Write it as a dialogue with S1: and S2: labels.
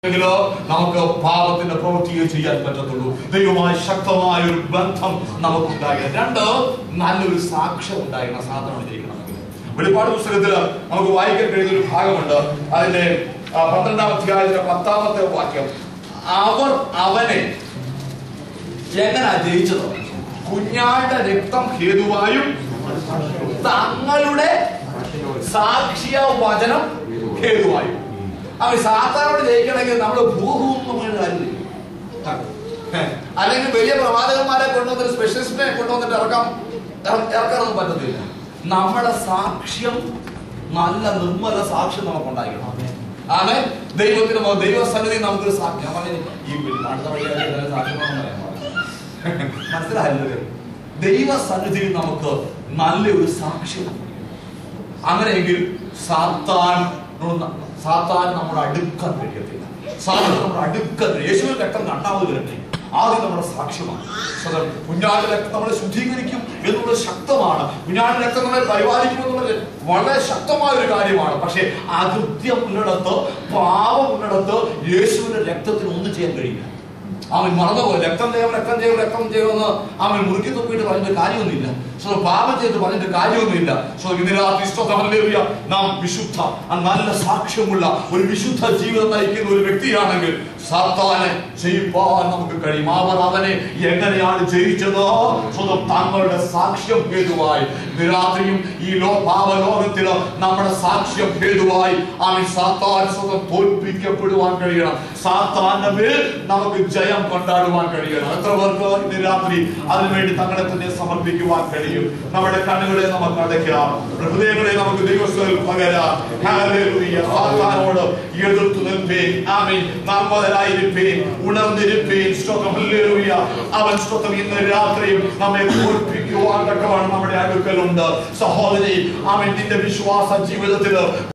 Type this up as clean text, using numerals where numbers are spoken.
S1: നമുക്ക് പാപത്തിന്റെ പ്രവൃത്തിയെ ചെയ്യാൻ പറ്റത്തുള്ളൂ. ദൈവമായി ശക്തമായ ഒരു ബന്ധം നമുക്കുണ്ടാകണം. രണ്ട്, നല്ലൊരു സാക്ഷ്യം ഉണ്ടാകണം. സാധനം ജയിക്കണമെങ്കിൽ വെളിപ്പാട് പുസ്തകത്തിൽ നമുക്ക് വായിക്കാൻ കഴിയുന്ന ഒരു ഭാഗമുണ്ട്. അതിന്റെ 12-ാം അധ്യായത്തിന്റെ 10-ാമത്തെ വാക്യം. അവർ അവനെ എങ്ങനാ ജയിച്ചത്? കുഞ്ഞാന്റെ രക്തം ഹേതുവായും തങ്ങളുടെ സാക്ഷ്യ വചനം ഹേതുവായും. അവൻ സാത്താനോട് ജയിക്കണമെങ്കിൽ നമ്മൾ ഭൂഭൂമിയുടെ കാര്യം, അല്ലെങ്കിൽ വലിയ പ്രവാചകന്മാരെ കൊണ്ടുവന്നിട്ട് സ്പെഷ്യലിസ്റ്റിനെ കൊണ്ടുവന്നിട്ട് ഇറക്കാനൊന്നും പറ്റത്തില്ല. നമ്മുടെ സാക്ഷ്യം നല്ല നിർമ്മല സാക്ഷ്യം നമുക്കുണ്ടായിരിക്കണം. ആമേ. ദൈവസന്നിധി നമുക്കൊരു സാക്ഷ്യം. ഈ അടുത്ത വഴിയായിട്ട് സാക്ഷ്യം മനസ്സിലായില്ലേ? ദൈവസന്നിധി നമുക്ക് നല്ലൊരു സാക്ഷ്യം. അങ്ങനെയെങ്കിൽ സാത്താൻ നമ്മുടെ അടുക്കാൻ കഴിയത്തില്ല. സാത്താൻ നമ്മുടെ അടുക്കാൻ യേശുവിന്റെ രക്തം രണ്ടാമത് വരട്ടെ. ആദ്യം നമ്മുടെ സാക്ഷ്യമാണ്. കുഞ്ഞാടിന്റെ രക്തം നമ്മളെ ശുദ്ധീകരിക്കും എന്നുള്ളത് ശക്തമാണ്. കുഞ്ഞാടിന്റെ രക്തം നമ്മളെ പരിപാലിക്കും എന്നുള്ളത് വളരെ ശക്തമായ ഒരു കാര്യമാണ്. പക്ഷെ അകൃത്യം ഉള്ളിടത്ത്, പാപം ഉള്ളിടത്ത് യേശുവിന്റെ രക്തത്തിന് ഒന്നും ചെയ്യാൻ കഴിയില്ല. അവൻ മറന്നുപോയി. രക്തം ചെയ്യുമെന്ന് അവൻ മുറുക്കി തൊപ്പിയിട്ട് പറഞ്ഞിട്ട് കാര്യമൊന്നുമില്ല. പാപം ചെയ്ത് പറഞ്ഞിട്ട് കാര്യമൊന്നുമില്ല. ഇന്ന് രാത്രി നാം വിശുദ്ധ, നല്ല സാക്ഷ്യമുള്ള ഒരു വിശുദ്ധ ജീവിതം നയിക്കുന്ന ഒരു വ്യക്തിയാണെങ്കിൽ സാത്താനെ ജയിപ്പാൻ നമുക്ക് കഴിയും. അവർ അവനെ എങ്ങനെയാണ് ജയിച്ചത്? സ്വന്തം തങ്ങളുടെ സാക്ഷ്യം ഹേതുവായി. രാത്രിയും ഈ പാപലോകത്തില് നമ്മുടെ സാക്ഷ്യം ഹേതുവായി അവൻ സാത്താൻ സ്വന്തം തോൽപ്പിക്കപ്പെടുവാൻ കഴിയണം. സാത്താന്റെ മേൽ നമുക്ക് ജയം കൊണ്ടാടുവാൻ കഴിയണം. എത്ര പേർക്ക് ഇന്ന് രാത്രി അതിനുവേണ്ടി തങ്ങളെ തന്നെ സമർപ്പിക്കുവാൻ കഴിയും? നമ്മുടെ കണ്ണുകളെ നമുക്ക് അടയ്ക്കാം, ഹൃദയങ്ങളെ നമുക്ക് ദൈവസ്ഥയിൽ പകരാം. സാത്താനോട് എതിർത്തു നിൽപ്പേൻ. ആമേൻ. നർമ്മദരായിരിപ്പേൻ, ഉണർന്നിരിപ്പേൻ. അവൻ ഇന്ന് രാത്രിയും നമ്മെ തോൽപ്പിക്കുവാൻ തക്കവണ്ണം നമ്മുടെ അടുക്കലുണ്ട്. സഹോദരി, അവൻ നിന്റെ വിശ്വാസ ജീവിതത്തില്